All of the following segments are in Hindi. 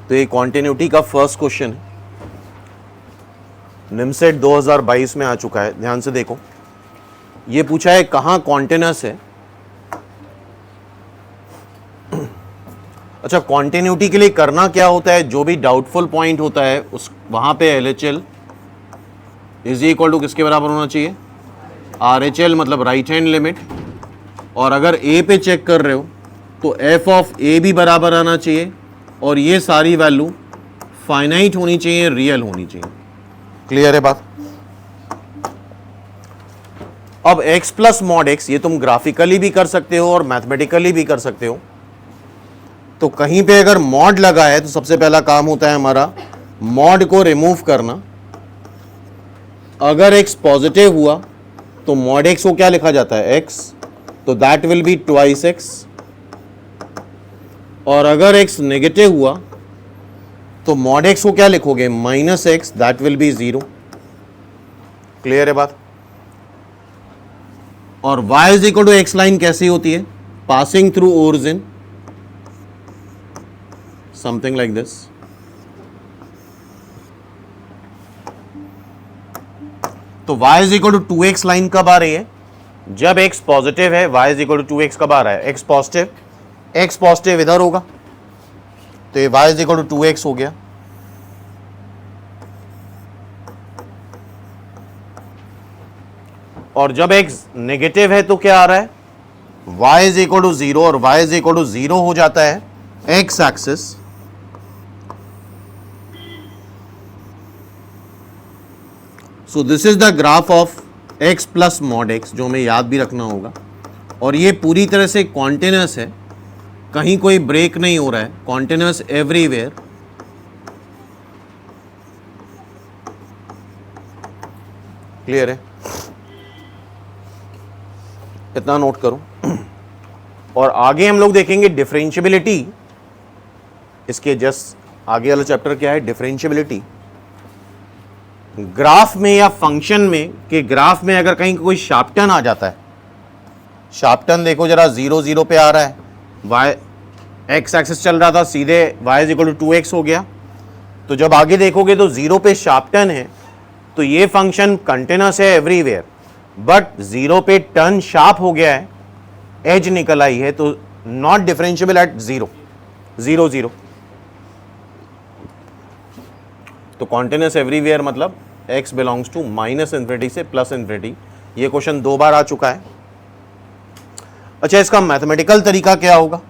तो ये कॉन्टिन्यूटी का फर्स्ट क्वेश्चन है, निमसेट 2022 में आ चुका है। ध्यान से देखो, ये पूछा है कहां कॉन्टिन्यूस है। अच्छा, कॉन्टिन्यूटी के लिए करना क्या होता है, जो भी डाउटफुल पॉइंट होता है उस वहां पे LHL इज इक्वल टू किसके बराबर होना चाहिए, RHL, मतलब राइट हैंड लिमिट। और अगर A पे चेक कर रहे हो तो f ऑफ A भी बराबर आना चाहिए और ये सारी वैल्यू फाइनाइट होनी चाहिए, रियल होनी चाहिए। क्लियर है बात। अब x प्लस मॉड x, ये तुम ग्राफिकली भी कर सकते हो और मैथमेटिकली भी कर सकते हो। तो कहीं पे अगर मॉड लगा है तो सबसे पहला काम होता है हमारा मॉड को रिमूव करना। अगर x पॉजिटिव हुआ तो मॉड x को क्या लिखा जाता है, x, तो that will be twice x। और अगर x नेगेटिव हुआ तो मॉड x को क्या लिखोगे, minus x, that will be 0। Clear है बात। और y is equal to X line कैसी होती है, passing through origin, something like this. तो y is equal to 2x line कब आ रही है, जब x पॉजिटिव है। y is equal to 2x कब आ रहा है, x पॉजिटिव। x पॉजिटिव इधर होगा तो ये y is equal to 2x हो गया। और जब x नेगेटिव है तो क्या आ रहा है, y इज इक्वल टू 0, और y इज इक्वल टू 0 हो जाता है x axis. So this is the graph of x plus mod x, जो हमें याद भी रखना होगा। और ये पूरी तरह से कॉन्टिन्यूस है, कहीं कोई ब्रेक नहीं हो रहा है, कॉन्टिन्यूस एवरीवेयर। क्लियर है, इतना नोट करो। और आगे हम लोग देखेंगे डिफरेंशियबिलिटी। इसके जस्ट आगे वाला चैप्टर क्या है, डिफरेंशियबिलिटी। ग्राफ में या फंक्शन में के ग्राफ में अगर कहीं कोई शार्प टर्न आ जाता है, शार्प टर्न देखो जरा 0 0 पे आ रहा है, y एक्स एक्सिस चल रहा था, सीधे y is equal to 2x हो गया। तो जब आगे देखोगे तो 0 पे शार्प टर्न है, तो ये फंक्शन कंटिन्यूस है एवरीवेयर, बट 0 पे टर्न शार्प हो गया है, एज निकल आई है, तो नॉट डिफरेंशिएबल एट 0 0 0। तो कॉन्टिन्यूस एवरीवेयर मतलब x belongs to minus infinity से प्लस इन्फिनिटी। ये क्वेश्चन 2 बार आ चुका है। अच्छा, इसका मैथमेटिकल तरीका क्या होगा,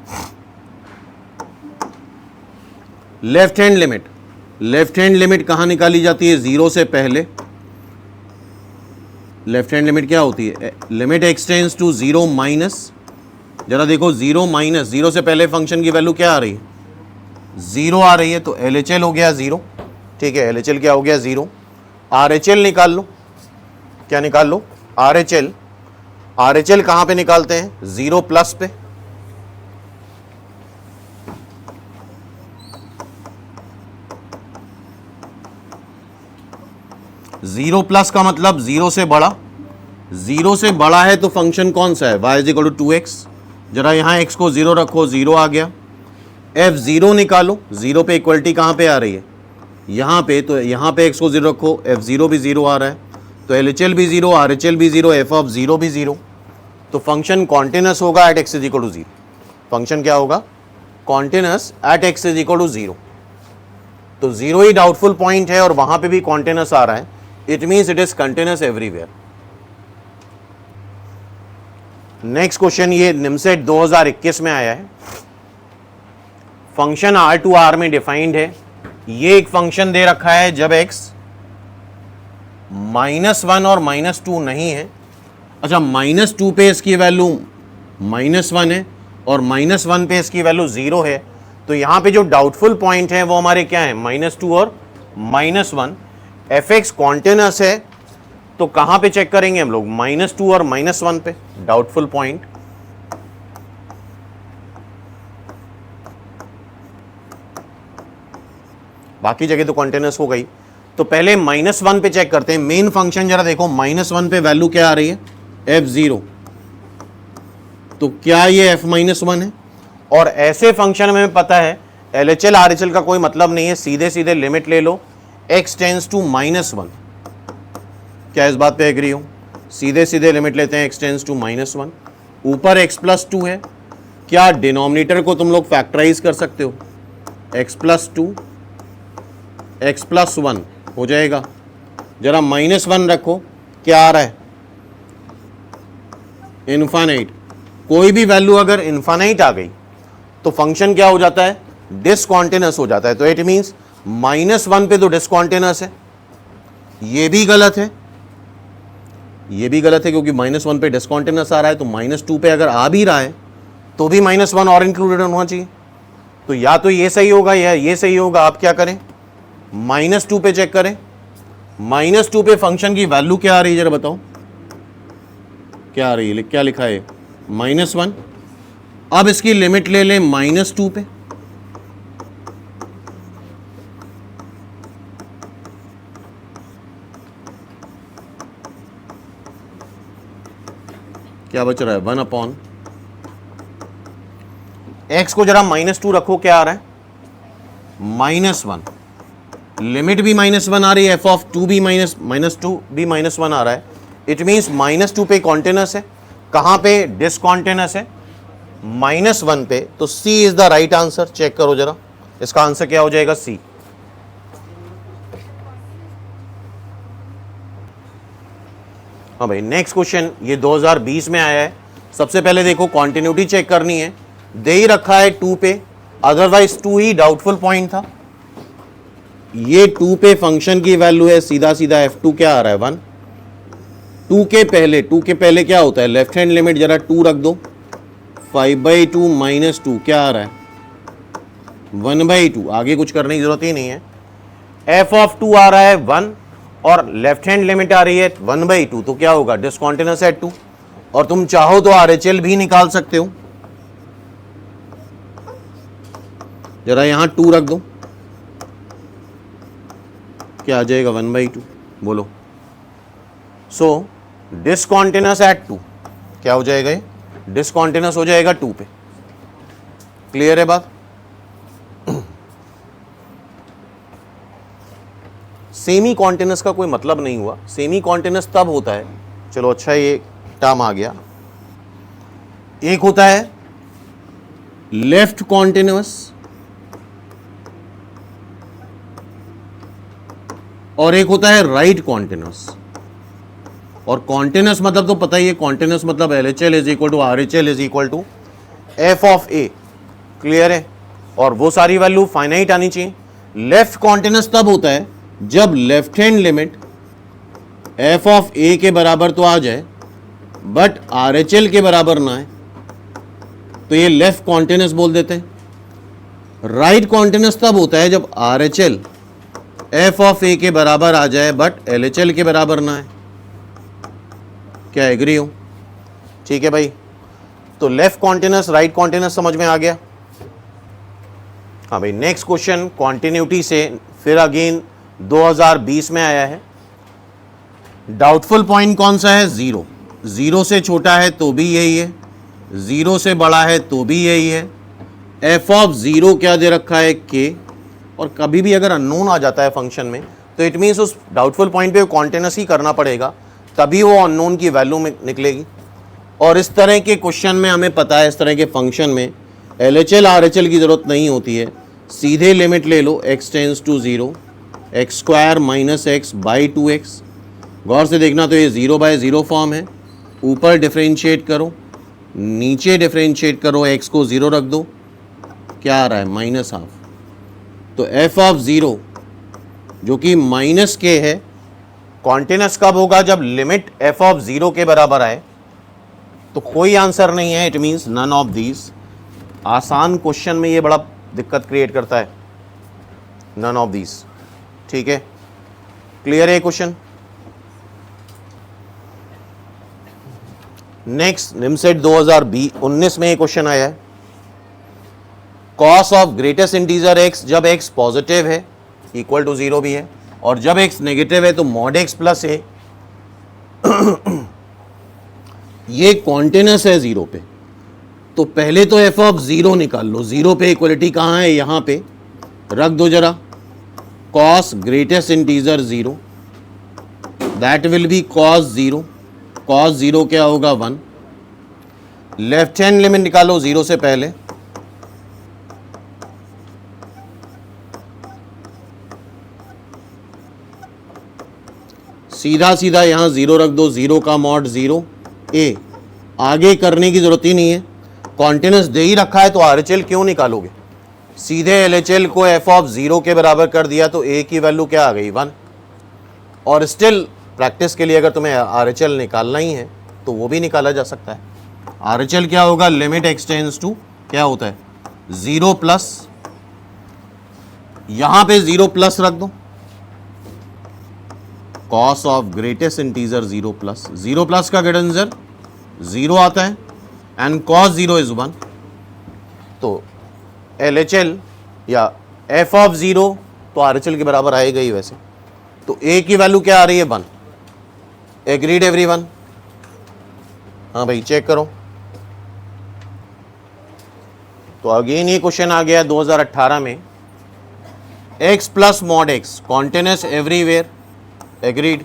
left hand limit. Left hand limit कहां निकाली जाती है, 0 से पहले। लेफ्ट हैंड लिमिट क्या होती है, limit x tends to 0 minus, जरा देखो 0 माइनस, 0 से पहले फंक्शन की वैल्यू क्या आ रही है, 0 आ रही है, तो LHL हो गया 0। ठीक है, LHL क्या हो गया 0। RHL निकाल लो, क्या निकाल लो, RHL। RHL कहां पे निकालते हैं, 0 प्लस पे। जीरो प्लस का मतलब 0 से बड़ा, 0 से बड़ा है तो फंक्शन कौन सा है, y is equal to 2x। जरा यहां x को 0 रखो, 0 आ गया। F0 निकालो, 0 पे इक्वलिटी कहां पे आ रही है, यहां पे, तो यहां पे x को 0 रखो, F0 भी 0 आ रहा है, तो LHL भी 0, RHL भी 0, f ऑफ 0 भी 0। तो फंक्शन कॉन्टिन्यूस होगा at x is equal to 0। Function क्या होगा, continuous at x is equal to 0। तो 0 ही डाउटफुल पॉइंट है और वहां पे भी कॉन्टिन्यूस आ रहा है, it means it is continuous everywhere. Next question, ये निमसेट 2021 में आया है। फंक्शन R टू R में डिफाइंड है। ये एक फंक्शन दे रखा है जब x -1 और -2 नहीं है। अच्छा, -2 पे इसकी वैल्यू -1 है और -1 पे इसकी वैल्यू 0 है। तो यहां पे जो डाउटफुल पॉइंट है वो हमारे क्या है, -2 और -1। f(x) कॉन्टिन्यूस है तो कहां पे चेक करेंगे हम लोग, -2 और -1 पे, डाउटफुल पॉइंट। बाकी जगह तो कॉन्टिन्यूस हो गई। तो पहले -1 पे चेक करते हैं। मेन फंक्शन जरा देखो, -1 पे वैल्यू क्या आ रही है, f0। तो क्या ये f-1 है, और ऐसे फंक्शन में पता है LHL RHL का कोई मतलब नहीं है, सीधे सीधे लिमिट ले लो x टेंस टू -1। क्या इस बात पे एग्री हो? सीधे सीधे लिमिट लेते हैं x टेंस टू -1, ऊपर x+2 है। क्या डिनोमिनेटर को तुम लोग फैक्टराइज कर सकते हो? x+2 x+1 हो जाएगा। जरा -1 रखो, क्या आ रहा है? इनफाइनाइट। कोई भी वैल्यू अगर इनफाइनाइट आ गई तो फंक्शन क्या हो जाता है? डिसकॉन्टिन्यूअस हो जाता है। तो इट मींस -1 पे तो डिसकॉन्टिन्यूअस है। ये भी गलत है, ये भी गलत है, क्योंकि -1 पे डिसकॉन्टिन्यूअस आ रहा है, तो -2 पे अगर आ भी रहा है तो भी -1 और इंक्लूडेड होना चाहिए। तो या तो ये सही होगा या ये सही होगा। आप क्या करें? -2 पे चेक करें। -2 पे फंक्शन की वैल्यू क्या आ रही है, जरा बताओ क्या आ रही है? क्या लिखा है? -1। अब इसकी लिमिट ले लें -2 पे। क्या बच रहा है? 1/, x को जरा -2 रखो, क्या आ रहा है? -1। लिमिट भी -1 आ रही है, f(2) भी -2 भी -1 आ रहा है। इट मीन्स -2 पे कॉन्टिन्यूअस है। कहां पे डिसकॉन्टिन्यूअस है? -1 पे। तो C is the right answer. Check करो जरा, इसका आंसर क्या हो जाएगा? C। हाँ भाई, नेक्स्ट क्वेश्चन ये 2020 में आया है। सबसे पहले देखो कॉन्टिन्यूटी चेक करनी है। दे ही रखा है 2 पे, अदरवाइज 2 ही डाउटफुल पॉइंट था। ये 2 पे फंक्शन की वैल्यू है, सीधा सीधा f2 क्या आ रहा है? 1। 2 के पहले क्या होता है? लेफ्ट हैंड लिमिट जरा 2 रख दो। 5/2 -2 क्या आ रहा है? 1/2। आगे कुछ करने की जरूरत ही नहीं है। f(2) आ रहा है 1 और लेफ्ट हैंड लिमिट आ रही है 1/2, तो क्या होगा? डिसकॉन्टिन्यूअस है 2। और तुम चाहो तो RHL भी निकाल सकते हो। जरा यहां 2 रख दो, क्या आ जाएगा? 1/2। बोलो। सो डिसकॉन्टिन्यूअस एट 2 क्या हो जाएगा? ये डिसकॉन्टिन्यूअस हो जाएगा 2 पे। क्लियर है बात? सेमी कॉन्टिन्यूअस का कोई मतलब नहीं हुआ। सेमी कॉन्टिन्यूअस तब होता है, चलो अच्छा ये टर्म आ गया। एक होता है लेफ्ट कॉन्टिन्यूअस और एक होता है राइट कॉन्टिन्यूअस। और कॉन्टिन्यूअस मतलब तो पता ही है, कॉन्टिन्यूअस मतलब LHL is equal to RHL is equal to f(a). Clear है? और वो सारी वैल्यू फाइनाइट आनी चाहिए। लेफ्ट कॉन्टिन्यूअस तब होता है जब लेफ्ट हैंड लिमिट f(a) के बराबर तो आ जाए बट RHL के बराबर ना है, तो ये लेफ्ट कॉन्टिन्यूअस बोल देते हैं। राइट कॉन्टिन्यूअस तब होता है जब RHL f(a) के बराबर आ जाए बट LHL के बराबर ना है। क्या एग्री हो? ठीक है भाई। तो लेफ्ट कॉन्टिन्यूअस राइट कॉन्टिन्यूअस समझ में आ गया। हाँ भाई, नेक्स्ट क्वेश्चन कॉन्टिन्यूटी से फिर अगेन 2020 में आया है। डाउटफुल पॉइंट कौन सा है? 0। 0 से छोटा है तो भी यही है, 0 से बड़ा है तो भी यही है। f(0) क्या दे रखा है? k। और कभी भी अगर अननोन आ जाता है फंक्शन में तो इट मीन्स उस डाउटफुल पॉइंट पे कॉन्टिन्यूअस ही करना पड़ेगा, तभी वो अननोन की वैल्यू में निकलेगी। और इस तरह के क्वेश्चन में हमें पता है, इस तरह के फंक्शन में LHL RHL की ज़रूरत नहीं होती है। सीधे लिमिट ले लो x tends to 0, x² - x/2x। गौर से देखना, तो ये 0/0 फॉर्म है। ऊपर डिफरेंशिएट करो, नीचे डिफरेंशिएट करो, x को 0 रख दो, क्या आ रहा है? -12। तो f(0) जो कि -k है, कॉन्टिन्यूअस कब होगा? जब लिमिट f(0) के बराबर आए। तो कोई आंसर नहीं है, it means none of these. आसान क्वेश्चन में ये बड़ा दिक्कत क्रिएट करता है, नन ऑफ दीज। ठीक है, क्लियर है क्वेश्चन? नेक्स्ट निमसेट 2019 में ये क्वेश्चन आया है। Cos of greatest integer x जब x पॉजिटिव है इक्वल टू 0 भी है, और जब x नेगेटिव है तो mod x प्लस a। ये कॉन्टिन्यूअस है 0 पे। तो पहले तो एफ ऑफ ज़ीरो निकाल लो। ज़ीरो पे इक्वलिटी कहाँ है, यहाँ पे रख दो जरा, cos greatest integer zero, that will B cos zero. Cos zero क्या होगा 1। लेफ्ट हैंड लिमिट निकालो ज़ीरो से पहले, सीधा सीधा यहाँ ज़ीरो रख दो, ज़ीरो का मॉड ज़ीरो ए। आगे करने की ज़रूरत ही नहीं है, कॉन्टिन्यूस दे ही रखा है तो आरएचएल क्यों निकालोगे, सीधे एलएचएल को एफ ऑफ ज़ीरो के बराबर कर दिया तो ए की वैल्यू क्या आ गई 1। और स्टिल प्रैक्टिस के लिए अगर तुम्हें आरएचएल निकालना ही है तो वो भी निकाला जा सकता है। आरएचएल क्या होगा, लिमिट एक्सटेंड्स टू क्या होता है ज़ीरो प्लस, यहाँ पे ज़ीरो प्लस रख दो, cos of greatest integer zero plus, zero plus का ग्रेटर आंसर ज़ीरो आता है एंड कॉस ज़ीरो इज 1। तो एलएचएल या एफ ऑफ ज़ीरो तो आरएचएल के बराबर आएगा ही वैसे। तो ए की वैल्यू क्या आ रही है 1। Agreed everyone? हाँ भाई चेक करो। तो अगेन ये क्वेश्चन आ गया 2018 में, x plus mod x continuous everywhere, agreed?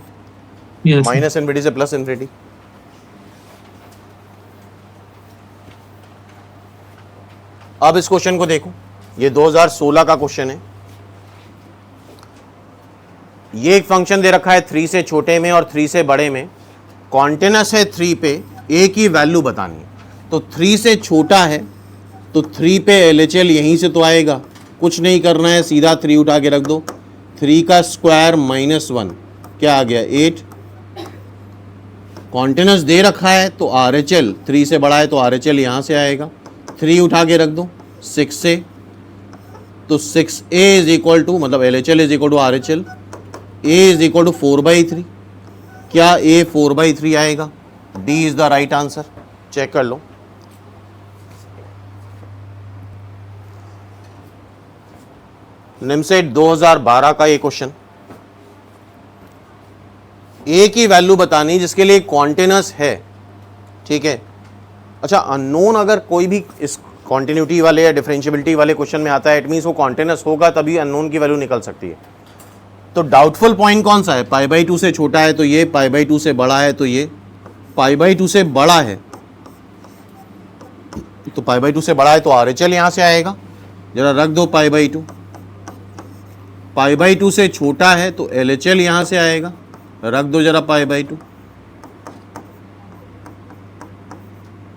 Minus infinity से प्लस इनफिनिटी। अब इस क्वेश्चन को देखो, ये 2016 का क्वेश्चन है। ये एक फंक्शन दे रखा है 3 से छोटे में और 3 से बड़े में, कॉन्टिन्यूस है 3 पे, a की वैल्यू बतानी है। तो 3 से छोटा है तो 3 पे एलएचएल यहीं से तो आएगा, कुछ नहीं करना है, सीधा 3 उठा के रख दो, 3 का स्क्वायर माइनस 1 क्या आ गया 8। कॉन्टिन्यूस दे रखा है तो आरएचएल 3 से बड़ा है तो आरएचएल यहाँ से आएगा, 3 उठा के रख दो 6 से, तो 6a इज इक्वल टू, मतलब LHL is equal to RHL, a is equal to 4/3। क्या a 4/3 आएगा? D is the right answer. Check कर लो। निमसेट 2012 का ये क्वेश्चन, a की वैल्यू बतानी जिसके लिए कॉन्टिन्यूस है, ठीक है। अच्छा, अननोन अगर कोई भी इस कॉन्टिन्यूटी वाले या डिफरेंशियबिलिटी वाले क्वेश्चन में आता है, इट मीन्स वो कॉन्टिन्यूस होगा तभी अननोन की वैल्यू निकल सकती है। तो डाउटफुल पॉइंट कौन सा है, π/2 से छोटा है तो ये, π/2 से बड़ा है तो ये, π/2 से बड़ा है तो π/2 से बड़ा है तो आरएचएल यहां से आएगा, जरा रख दो π/2। π/2 से छोटा है तो एलएचएल यहां से आएगा, रख दो जरा π/2,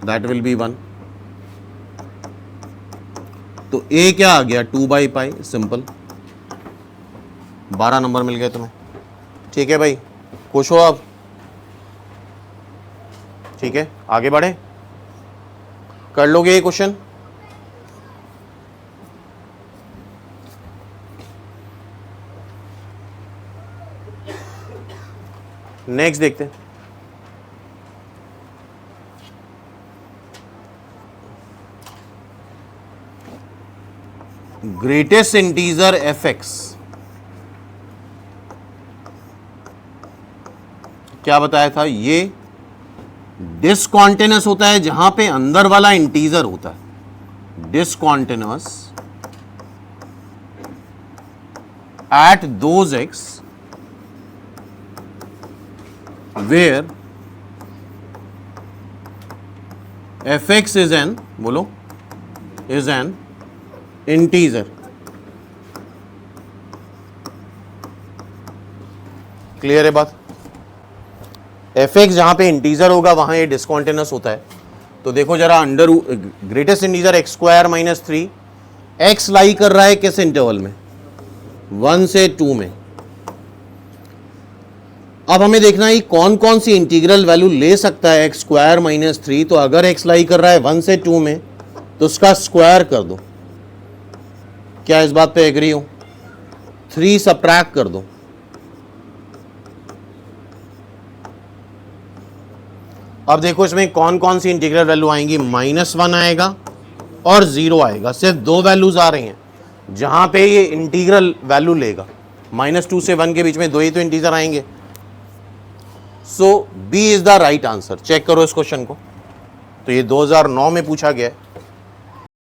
दैट विल बी 1। तो ए क्या आ गया 2/π, सिंपल। 12 नंबर मिल गए तुम्हें, ठीक है भाई, खुश हो आप? ठीक है, आगे बढ़े, कर लोगे ये क्वेश्चन? नेक्स्ट देखते हैं। ग्रेटेस्ट इंटीजर fx क्या बताया था, ये डिसकॉन्टिन्यूस होता है जहां पे अंदर वाला इंटीजर होता है, discontinuous at those x where fx is an, बोलो, इज एन इंटीजर। क्लियर है बात? fx जहां पे इंटीजर होगा वहां ये डिसकॉन्टिन्यूस होता है। तो देखो जरा, under greatest integer x² - 3, x लाई कर रहा है किस इंटरवल में, 1 से 2 में। अब हमें देखना है कौन कौन सी इंटीग्रल वैल्यू ले सकता है x² - 3। तो अगर x लाई कर रहा है 1 से 2 में तो उसका स्क्वायर कर दो। क्या इस बात पे एग्री हो? 3 सबट्रैक्ट कर दो। अब देखो इसमें कौन कौन सी इंटीग्रल वैल्यू आएंगी, -1 आएगा और 0 आएगा। सिर्फ 2 वैल्यूज आ रही हैं जहां पे ये इंटीग्रल वैल्यू लेगा। -2 से 1 के बीच में 2 ही तो इंटीजर आएंगे। So B is the right answer. Check करो इस क्वेश्चन को। तो ये 2009 में पूछा गया है।